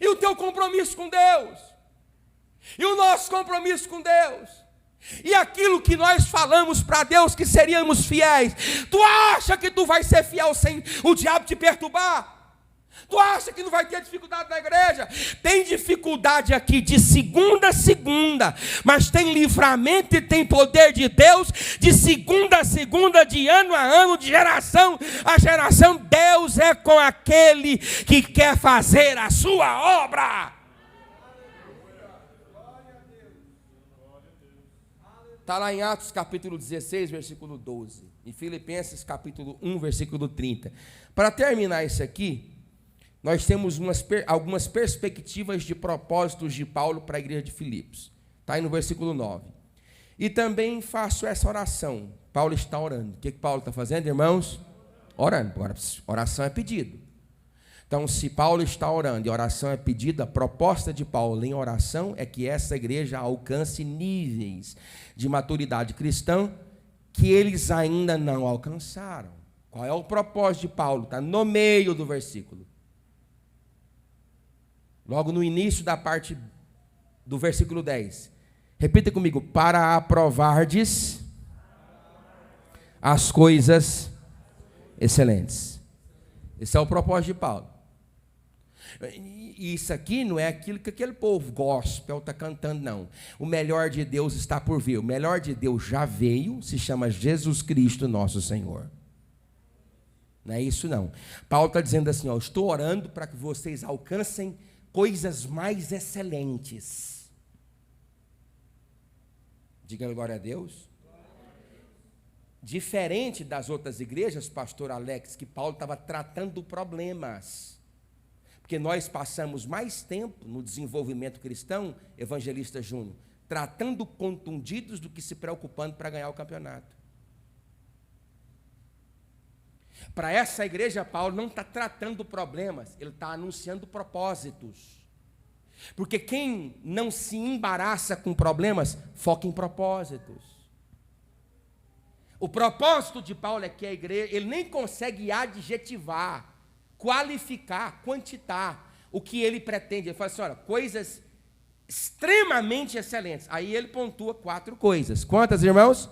E o teu compromisso com Deus. E o nosso compromisso com Deus. E aquilo que nós falamos para Deus que seríamos fiéis. Tu acha que tu vai ser fiel sem o diabo te perturbar? Tu acha que não vai ter dificuldade na igreja? Tem dificuldade aqui de segunda a segunda, mas tem livramento e tem poder de Deus de segunda a segunda, de ano a ano, de geração a geração. Deus é com aquele que quer fazer a sua obra. Está lá em Atos capítulo 16, versículo 12. Em Filipenses capítulo 1, versículo 30. Para terminar isso aqui, nós temos algumas perspectivas de propósitos de Paulo para a igreja de Filipos. Está aí no versículo 9. E também faço essa oração. Paulo está orando. O que Paulo está fazendo, irmãos? Orando. Agora, oração é pedido. Então, se Paulo está orando e oração é pedida, a proposta de Paulo em oração é que essa igreja alcance níveis de maturidade cristã que eles ainda não alcançaram. Qual é o propósito de Paulo? Está no meio do versículo. Logo no início da parte do versículo 10. Repita comigo. Para aprovardes as coisas excelentes. Esse é o propósito de Paulo. E isso aqui não é aquilo que aquele povo gospel está cantando, não. O melhor de Deus está por vir. O melhor de Deus já veio, se chama Jesus Cristo, nosso Senhor. Não é isso, não. Paulo está dizendo assim, ó, estou orando para que vocês alcancem coisas mais excelentes. Diga glória a Deus. Diferente das outras igrejas, pastor Alex, que Paulo estava tratando problemas. Porque nós passamos mais tempo no desenvolvimento cristão, evangelista Júnior, tratando contundidos do que se preocupando para ganhar o campeonato. Para essa igreja, Paulo não está tratando problemas, ele está anunciando propósitos. Porque quem não se embaraça com problemas, foca em propósitos. O propósito de Paulo é que a igreja, ele nem consegue adjetivar, qualificar, quantitar o que ele pretende. Ele fala assim, olha, coisas extremamente excelentes. Aí ele pontua 4 coisas. Quantas, irmãos?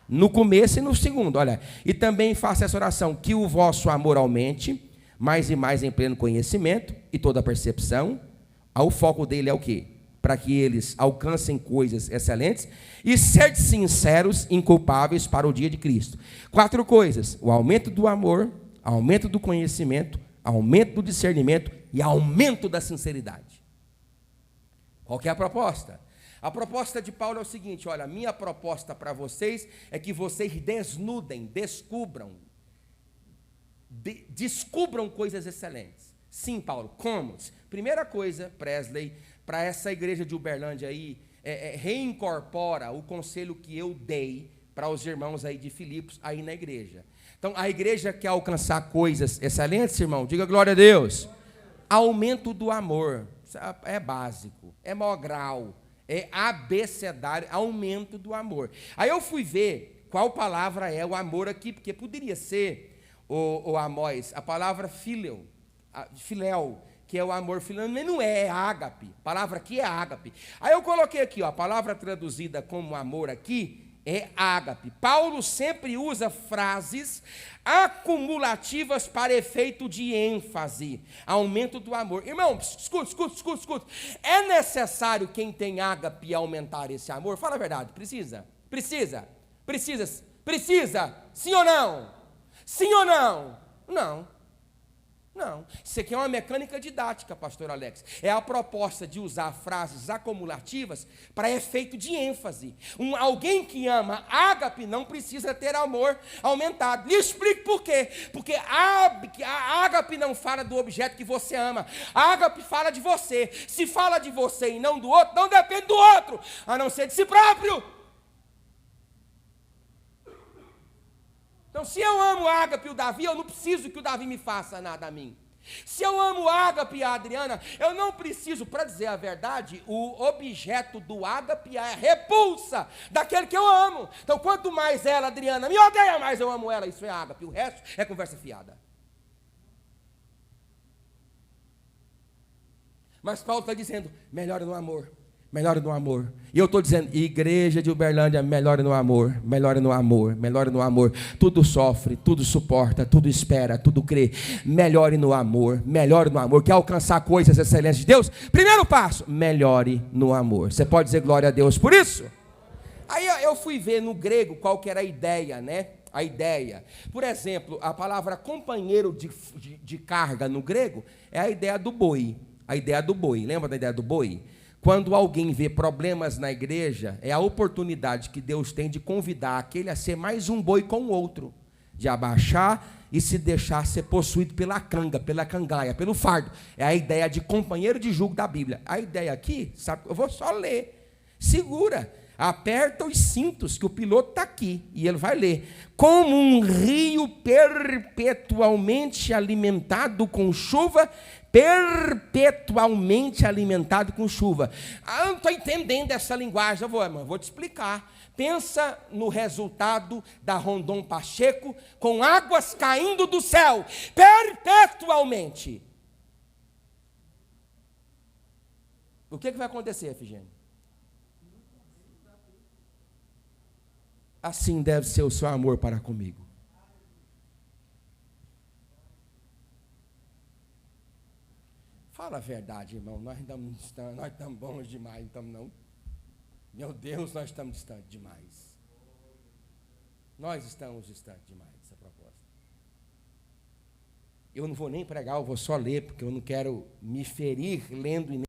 No começo e no segundo, olha. E também faça essa oração, que o vosso amor aumente, mais e mais em pleno conhecimento e toda percepção. O foco dele é o quê? Para que eles alcancem coisas excelentes e ser sinceros, inculpáveis para o dia de Cristo. 4 coisas: o aumento do amor, aumento do conhecimento, aumento do discernimento e aumento da sinceridade. Qual que é a proposta? A proposta de Paulo é o seguinte, olha, a minha proposta para vocês é que vocês desnudem, descubram coisas excelentes. Sim, Paulo, como? Primeira coisa, Presley, para essa igreja de Uberlândia aí, reincorpora o conselho que eu dei para os irmãos aí de Filipos, aí na igreja. Então, a igreja quer alcançar coisas excelentes, irmão, diga glória a Deus. Aumento do amor, é básico, é maior grau, é abecedário, aumento do amor. Aí eu fui ver qual palavra é o amor aqui, porque poderia ser, o Amós, a palavra filéu, que é o amor filial, mas não é ágape. A palavra aqui é ágape. Aí eu coloquei aqui, ó, a palavra traduzida como amor aqui é ágape. Paulo sempre usa frases acumulativas para efeito de ênfase, aumento do amor. Irmão, escuta. É necessário quem tem ágape aumentar esse amor? Fala a verdade, precisa? Precisa. Sim ou não? Sim ou não? Não. Isso aqui é uma mecânica didática, pastor Alex. É a proposta de usar frases acumulativas para efeito de ênfase. Alguém que ama ágape não precisa ter amor aumentado. Lhe explico por quê. Porque a ágape não fala do objeto que você ama. A ágape fala de você. Se fala de você e não do outro, não depende do outro, a não ser de si próprio. Então, se eu amo a Ágape e o Davi, eu não preciso que o Davi me faça nada a mim. Se eu amo a Ágape e a Adriana, eu não preciso, para dizer a verdade, o objeto do Ágape é a repulsa daquele que eu amo. Então, quanto mais ela, Adriana, me odeia, mais eu amo ela. Isso é Ágape, o resto é conversa fiada. Mas Paulo está dizendo, melhore no amor. Melhore no amor. E eu estou dizendo, igreja de Uberlândia, melhore no amor, melhore no amor, melhore no amor. Tudo sofre, tudo suporta, tudo espera, tudo crê. Melhore no amor, melhore no amor. Quer alcançar coisas excelentes de Deus? Primeiro passo, melhore no amor. Você pode dizer glória a Deus por isso? Aí eu fui ver no grego qual que era a ideia, né? A ideia. Por exemplo, a palavra companheiro de carga no grego é a ideia do boi. A ideia do boi. Lembra da ideia do boi? Quando alguém vê problemas na igreja, é a oportunidade que Deus tem de convidar aquele a ser mais um boi com o outro, de abaixar e se deixar ser possuído pela canga, pela cangaia, pelo fardo. É a ideia de companheiro de jugo da Bíblia. A ideia aqui, sabe, eu vou só ler. Segura. Aperta os cintos, que o piloto está aqui, e ele vai ler. Como um rio perpetualmente alimentado com chuva, perpetualmente alimentado com chuva. Eu não estou entendendo essa linguagem, vou te explicar. Pensa no resultado da Rondon Pacheco, com águas caindo do céu, perpetualmente. O que vai acontecer, Efigênio? Assim deve ser o seu amor para comigo. Fala a verdade, irmão. Nós estamos bons demais, estamos não. Meu Deus, nós estamos distantes demais. Nós estamos distantes demais dessa proposta. Eu não vou nem pregar, eu vou só ler, porque eu não quero me ferir lendo.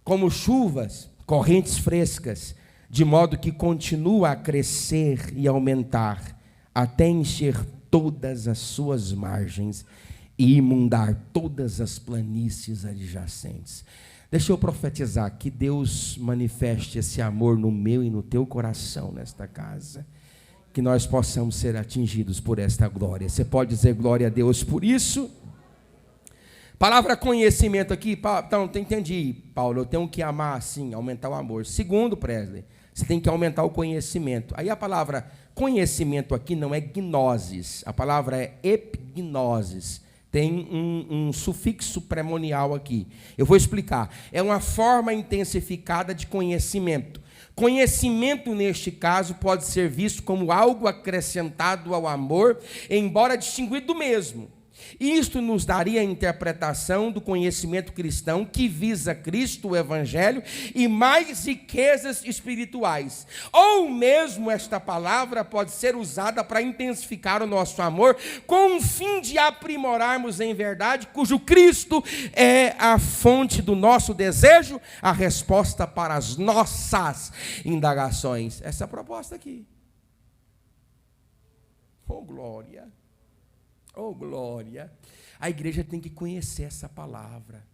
Como chuvas, correntes frescas, de modo que continua a crescer e aumentar, até encher todas as suas margens e inundar todas as planícies adjacentes. Deixa eu profetizar que Deus manifeste esse amor no meu e no teu coração nesta casa, que nós possamos ser atingidos por esta glória. Você pode dizer glória a Deus por isso? Palavra conhecimento aqui, então, entendi, Paulo, eu tenho que amar assim, aumentar o amor. Segundo, Presley, você tem que aumentar o conhecimento. Aí a palavra conhecimento aqui não é gnosis, a palavra é epignosis. Tem um sufixo premonial aqui. Eu vou explicar. É uma forma intensificada de conhecimento. Conhecimento, neste caso, pode ser visto como algo acrescentado ao amor, embora distinguido do mesmo. Isto nos daria a interpretação do conhecimento cristão que visa Cristo, o Evangelho, e mais riquezas espirituais. Ou mesmo esta palavra pode ser usada para intensificar o nosso amor, com o fim de aprimorarmos em verdade, cujo Cristo é a fonte do nosso desejo, a resposta para as nossas indagações. Essa é a proposta aqui. Oh, glória! Oh, glória! A igreja tem que conhecer essa palavra,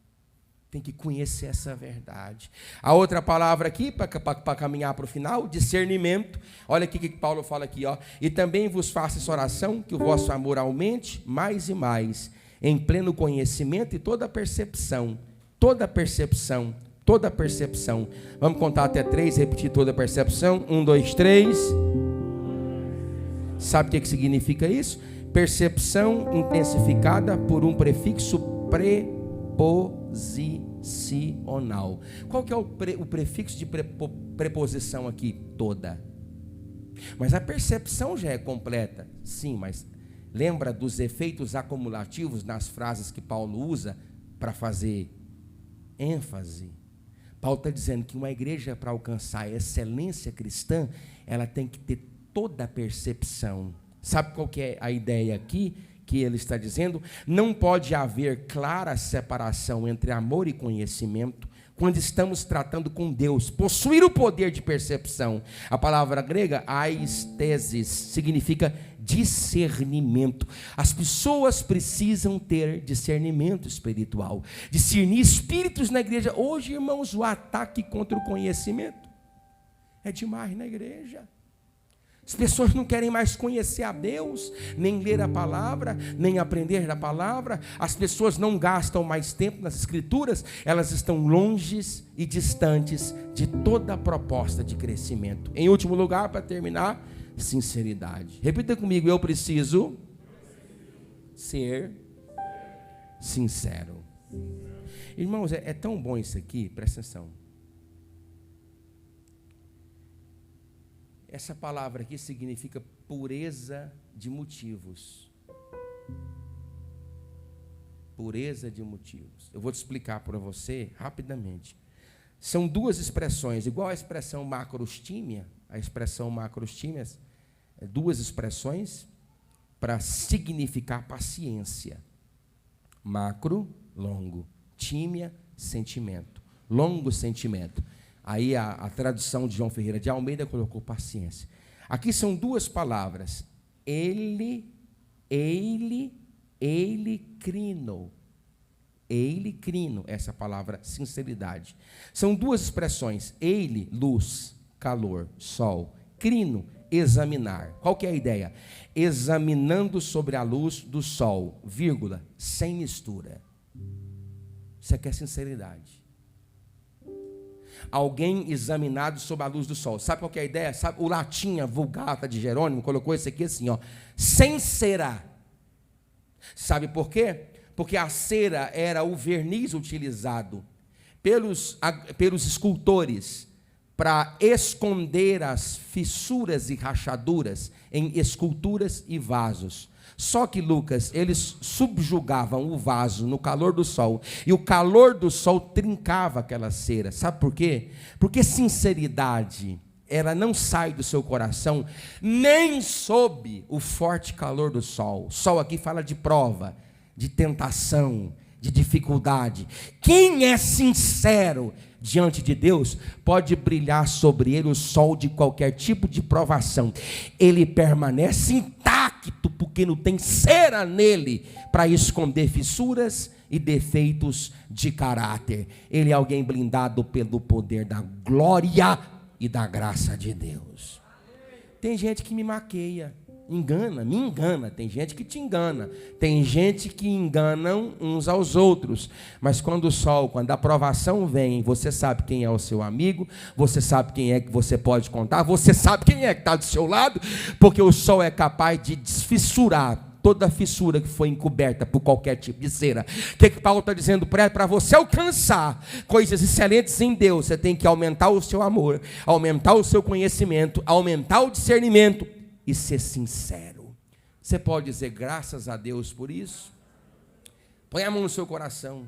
tem que conhecer essa verdade. A outra palavra aqui, para caminhar para o final, discernimento. Olha aqui o que Paulo fala aqui, ó. E também vos faço essa oração, que o vosso amor aumente mais e mais, em pleno conhecimento e toda percepção. Toda percepção, toda percepção. Vamos contar até 3, repetir toda percepção. 1, 2, 3. Sabe o que significa isso? Percepção intensificada por um prefixo preposicional. Qual que é o prefixo de preposição aqui? Toda. Mas a percepção já é completa. Sim, mas lembra dos efeitos acumulativos nas frases que Paulo usa para fazer ênfase? Paulo está dizendo que uma igreja, para alcançar a excelência cristã, ela tem que ter toda a percepção. Sabe qual que é a ideia aqui que ele está dizendo? Não pode haver clara separação entre amor e conhecimento quando estamos tratando com Deus. Possuir o poder de percepção. A palavra grega, aistesis, significa discernimento. As pessoas precisam ter discernimento espiritual. Discernir espíritos na igreja. Hoje, irmãos, o ataque contra o conhecimento é demais na igreja. As pessoas não querem mais conhecer a Deus, nem ler a palavra, nem aprender da palavra. As pessoas não gastam mais tempo nas escrituras, elas estão longes e distantes de toda a proposta de crescimento. Em último lugar, para terminar, sinceridade. Repita comigo: eu preciso ser sincero. Irmãos, é tão bom isso aqui, presta atenção. Essa palavra aqui significa pureza de motivos. Pureza de motivos. Eu vou te explicar para você rapidamente. São duas expressões, igual a expressão macrostímia. A expressão macrostímia é duas expressões para significar paciência. Macro, longo. Tímia, sentimento. Longo sentimento. Aí a tradução de João Ferreira de Almeida colocou paciência. Aqui são duas palavras. Ele crino. Eile, crino, essa palavra sinceridade. São duas expressões, eile, luz, calor, sol, crino, examinar. Qual que é a ideia? Examinando sobre a luz do sol, vírgula, sem mistura. Isso aqui é sinceridade. Alguém examinado sob a luz do sol. Sabe qual que é a ideia? Sabe, o Latinha Vulgata de Jerônimo colocou isso aqui assim, ó, sem cera. Sabe por quê? Porque a cera era o verniz utilizado pelos escultores para esconder as fissuras e rachaduras em esculturas e vasos. Só que, Lucas, eles subjugavam o vaso no calor do sol, e o calor do sol trincava aquela cera. Sabe por quê? Porque sinceridade, ela não sai do seu coração, nem sob o forte calor do sol. O sol aqui fala de prova, de tentação, de dificuldade. Quem é sincero diante de Deus, pode brilhar sobre ele o sol de qualquer tipo de provação. Ele permanece intacto, porque não tem cera nele para esconder fissuras e defeitos de caráter. Ele é alguém blindado pelo poder da glória e da graça de Deus. Tem gente que me maqueia, me engana, tem gente que te engana, tem gente que enganam uns aos outros, mas quando a provação vem, você sabe quem é o seu amigo, você sabe quem é que você pode contar, você sabe quem é que está do seu lado, porque o sol é capaz de desfissurar toda a fissura que foi encoberta por qualquer tipo de cera. O que Paulo está dizendo para você alcançar coisas excelentes em Deus? Você tem que aumentar o seu amor, aumentar o seu conhecimento, aumentar o discernimento e ser sincero. Você pode dizer graças a Deus por isso? Põe a mão no seu coração.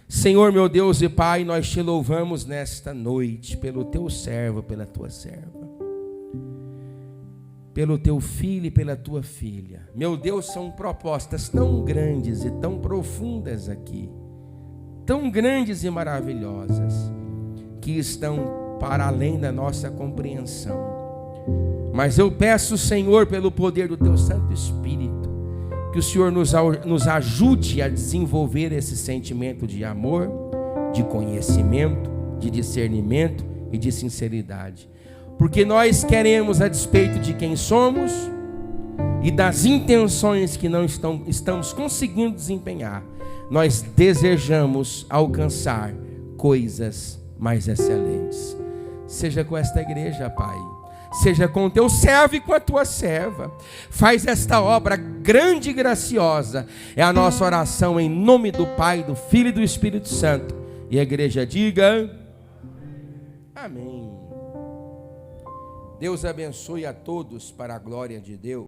Senhor, meu Deus e Pai, nós te louvamos nesta noite pelo teu servo, pela tua serva, pelo teu filho e pela tua filha. Meu Deus, são propostas tão grandes e tão profundas aqui, tão grandes e maravilhosas, que estão para além da nossa compreensão. Mas eu peço, Senhor, pelo poder do teu Santo Espírito, que o Senhor nos ajude a desenvolver esse sentimento de amor, de conhecimento, de discernimento e de sinceridade. Porque nós queremos, a despeito de quem somos e das intenções que não estamos conseguindo desempenhar, nós desejamos alcançar coisas mais excelentes. Seja com esta igreja, Pai. Seja com o teu servo e com a tua serva. Faz esta obra grande e graciosa. É a nossa oração em nome do Pai, do Filho e do Espírito Santo. E a igreja diga: amém. Deus abençoe a todos para a glória de Deus.